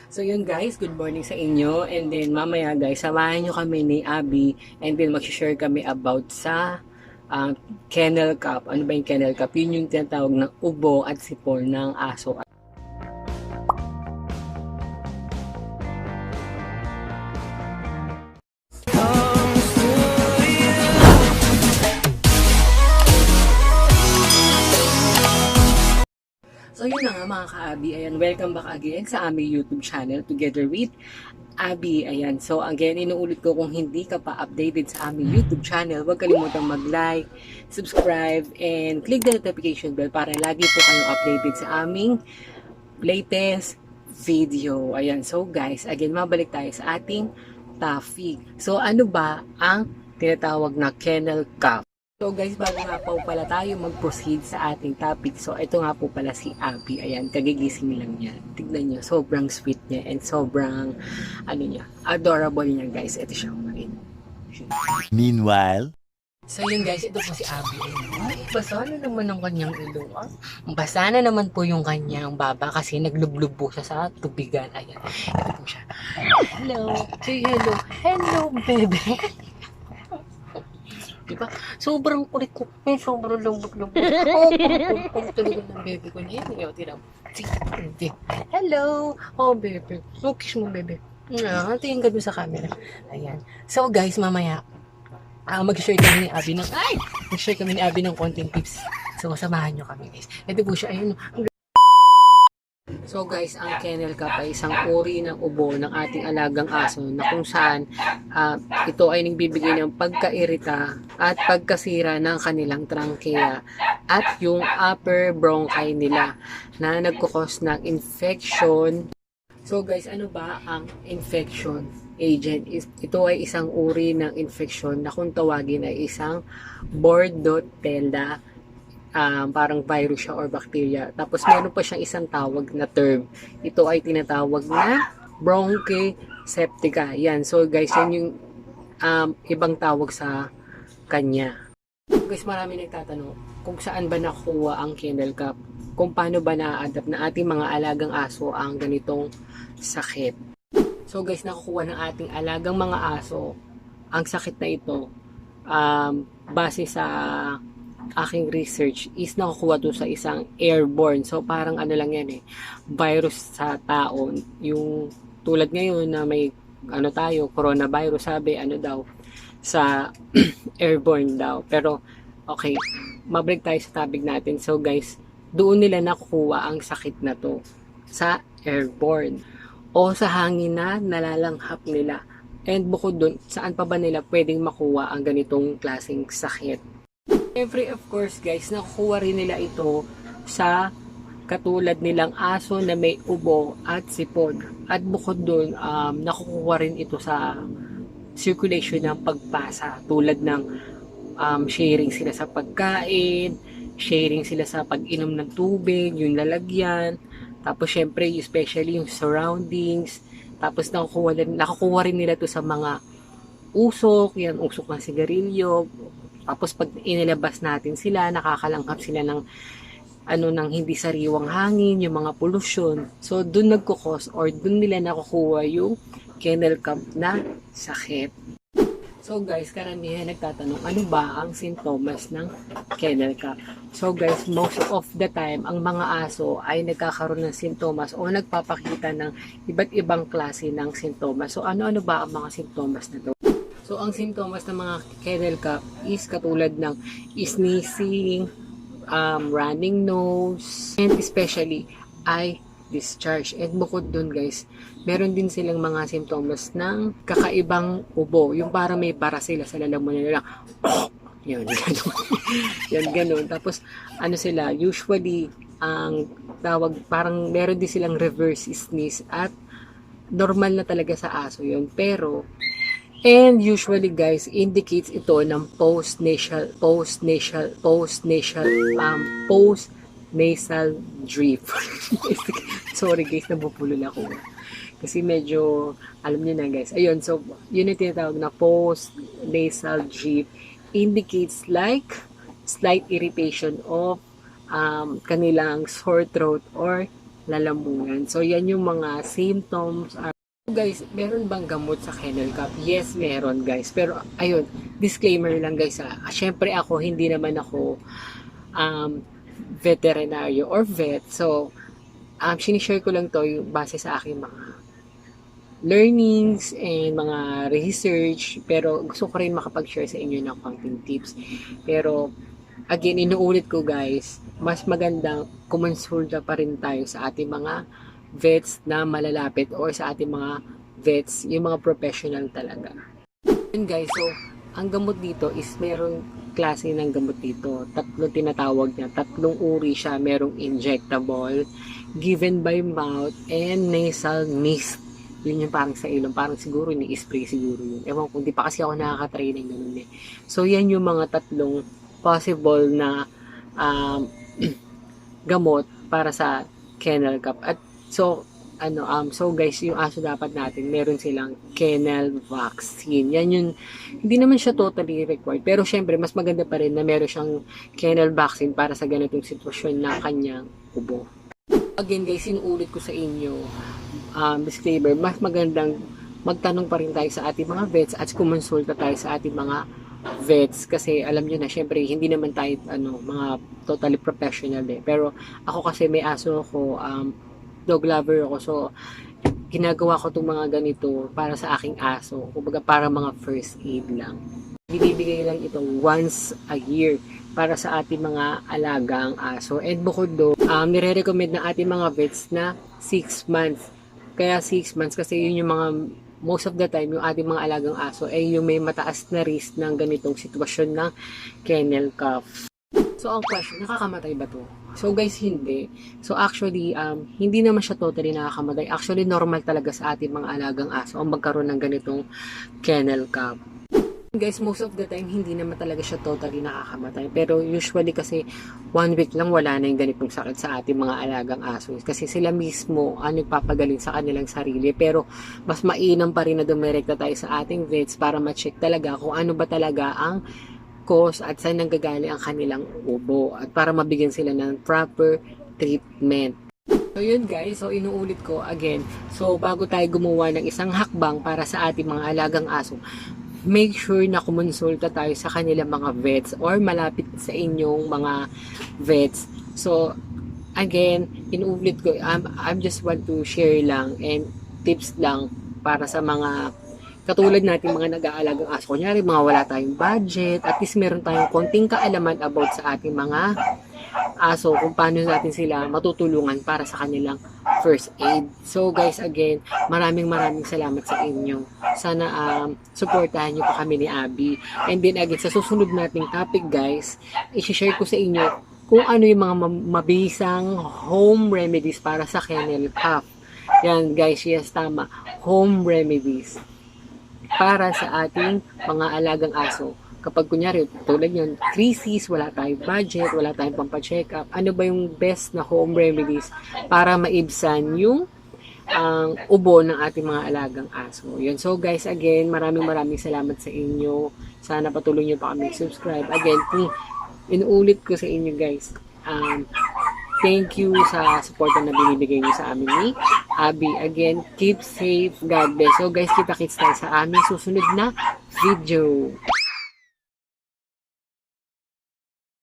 So yun guys, good morning sa inyo. And then mamaya guys, samahan nyo kami ni Abby. And then mag-share kami about sa kennel cup. Ano ba yung kennel cup? Yun yung tinatawag ng ubo at sipon ng aso. So yun na nga mga ka-Abby, ayan, welcome back again sa aming YouTube channel together with Abby. Ayan, so again, inuulit ko kung hindi ka pa updated sa aming YouTube channel, huwag kalimutang mag-like, subscribe, and click the notification bell para lagi po kayong updated sa aming latest video. Ayan, so guys, again, mabalik tayo sa ating topic. So ano ba ang tinatawag na kennel cup? So guys, bago nga po pala tayo mag-proceed sa ating topic, so ito nga po pala si Abby. Ayan, kagigising lang niya. Tignan niyo, sobrang sweet niya and sobrang, adorable niya guys. Ito siya. Meanwhile, So yun guys, ito po si Abby. Ay, basa na naman ang kanyang ilong. Basa na naman po yung kanyang baba kasi naglublob po siya sa tubigan. Ayan, ito po siya. Hello, say hello. Hello, baby. Diba? Sobrang kulit ko. Sobrang lambot-lambot. Kulit talaga ng baby ko. Yan, tinam. Hello! Oh, baby. Oh, kiss mo, baby. Tingin ka dun sa camera. Ayan. So, guys, mamaya, mag-share kami ni Abby ng, mag-share kami ni Abby ng content tips. So, samahan nyo kami, guys. Ito po siya. Ayun. So guys, ang kennel cup ay isang uri ng ubo ng ating alagang aso na kung saan ito ay nagbibigay ng pagkairita at pagkasira ng kanilang trachea at yung upper bronchi nila na nagkukos ng infection. So guys, ano ba ang infection agent? Ito ay isang uri ng infection na kung tawagin ay isang Bordetella, parang virus siya or bacteria. Tapos meron pa siyang isang tawag na term. Ito ay tinatawag na bronchoseptica. Yan. So guys, yan yung ibang tawag sa kanya. Guys, marami nagtatanong kung saan ba nakuha ang kennel cup. Kung paano ba na-adapt na ating mga alagang aso ang ganitong sakit. So guys, nakukuha ng ating alagang mga aso ang sakit na ito base sa aking research is nakukuha to sa isang airborne. So parang ano lang yan virus sa tao. Yung tulad ngayon na may coronavirus, sabi daw sa airborne daw. Pero okay, mabalik tayo sa topic natin. So guys, doon nila nakukuha ang sakit na to sa airborne o sa hangin na nalalanghap nila. And bukod doon, saan pa ba nila pwedeng makuha ang ganitong klaseng sakit? Siyempre, of course guys, nakukuha rin nila ito sa katulad nilang aso na may ubo at sipon. At bukod doon, nakukuha rin ito sa circulation ng pagpasa. Tulad ng sharing sila sa pagkain, sharing sila sa pag-inom ng tubig, yung lalagyan. Tapos syempre, especially yung surroundings. Tapos nakukuha rin nila ito sa mga usok, usok ng sigarilyo. Tapos pag inilabas natin sila, nakakalanghap sila ng ng hindi sariwang hangin, yung mga pollution. So doon nagkukos or doon nila nakukuha yung kennel cup na sakit. So guys, karamihan nagtatanong, ano ba ang sintomas ng kennel cup? So guys, most of the time, ang mga aso ay nagkakaroon ng sintomas o nagpapakita ng iba't ibang klase ng sintomas. So ano-ano ba ang mga sintomas na to? So, ang simptomas ng mga kennel cup is katulad ng sneezing, running nose, and especially eye discharge. And bukod dun guys, meron din silang mga simptomas ng kakaibang ubo. Yung parang may bara sila sa lalamunan nila. Yan, gano'n. Yan, gano'n. Tapos, sila, usually, ang tawag, parang meron din silang reverse sneeze at normal na talaga sa aso yun. Pero, and usually guys, indicates ito ng post-nasal drip. Sorry guys, nabupulol ako. Kasi medyo, alam niyo na guys. Ayun, so, yun yung tinatawag na post-nasal drip. Indicates like slight irritation of kanilang sore throat or lalamunan. So, yan yung mga symptoms. Guys, meron bang gamot sa kennel cough? Yes, meron guys. Pero, ayun, disclaimer lang guys ha. Syempre ako, hindi naman ako veterinaryo or vet. So, sinishare ko lang to yung base sa aking mga learnings and mga research. Pero, gusto ko rin makapag-share sa inyo ng konting tips. Pero, again, inuulit ko guys, mas magandang kumonsulta pa rin tayo sa ating mga vets na malalapit or sa ating mga vets, yung mga professional talaga. Yun guys, so, ang gamot dito is merong klase ng gamot dito. Tatlong tinatawag niya. Tatlong uri siya. Merong injectable, given by mouth, and nasal mist. Yun yung parang sa ilong. Parang siguro ni-spray siguro yun. Ewan ko, hindi pa kasi ako nakaka-try ng ganun eh. So, yan yung mga tatlong possible na gamot para sa kennel cough. At so guys, yung aso dapat natin, meron silang kennel vaccine. Yan yung, hindi naman siya totally required. Pero syempre, mas maganda pa rin na meron siyang kennel vaccine para sa ganitong sitwasyon na kanyang ubo. Again guys, inuulit ko sa inyo, disclaimer, mas magandang magtanong pa rin tayo sa ating mga vets at kumonsulta tayo sa ating mga vets kasi alam nyo na, syempre, hindi naman tayo mga totally professional eh. Pero ako kasi may aso ako, dog lover ako, so ginagawa ko itong mga ganito para sa aking aso, kumbaga para mga first aid lang. Binibigay lang ito once a year para sa ating mga alagang aso. And bukod doon, nire-recommend ng ating mga vets na 6 months. Kaya 6 months kasi yun yung mga, most of the time, yung ating mga alagang aso ay yung may mataas na risk ng ganitong sitwasyon ng kennel cough. So, ang question, nakakamatay ba to? So, guys, hindi. So, actually, hindi naman siya totally nakakamatay. Actually, normal talaga sa ating mga alagang aso ang magkaroon ng ganitong kennel cough. Guys, most of the time, hindi naman talaga siya totally nakakamatay. Pero usually kasi 1 week lang wala na yung ganitong sakit sa ating mga alagang aso. Kasi sila mismo nagpapagaling sa kanilang sarili. Pero mas mainam pa rin na dumirekta tayo sa ating vets para ma-check talaga kung ano ba talaga ang cause at saan nanggagaling ang kanilang ubo at para mabigyan sila ng proper treatment. So yun guys, so inuulit ko again. So bago tayo gumawa ng isang hakbang para sa ating mga alagang aso, make sure na kumonsulta tayo sa kanilang mga vets or malapit sa inyong mga vets. So again, inuulit ko, I'm just want to share lang and tips lang para sa mga katulad natin mga nag-aalagang aso. Kunyari, mga wala tayong budget, at least meron tayong konting kaalaman about sa ating mga aso, kung paano natin sila matutulungan para sa kanilang first aid. So guys, again, maraming salamat sa inyo. Sana supportahan nyo pa kami ni Abby. And then again, sa susunod nating topic guys, i-share ko sa inyo kung ano yung mga mabisang home remedies para sa kennel cough. Yan guys, yes, tama. Home remedies para sa ating mga alagang aso. Kapag kunyari, tulad yun, crisis, wala tayong budget, wala tayong pampacheck up, ano ba yung best na home remedies para maibsan yung ubo ng ating mga alagang aso. Yun. So guys, again, maraming salamat sa inyo. Sana patuloy nyo pa kami subscribe. Again, kung inuulit ko sa inyo guys, thank you sa support na binibigay niyo sa amin ni Abby. Again, keep safe. God bless. So guys, kita-kits tayo sa aming susunod na video.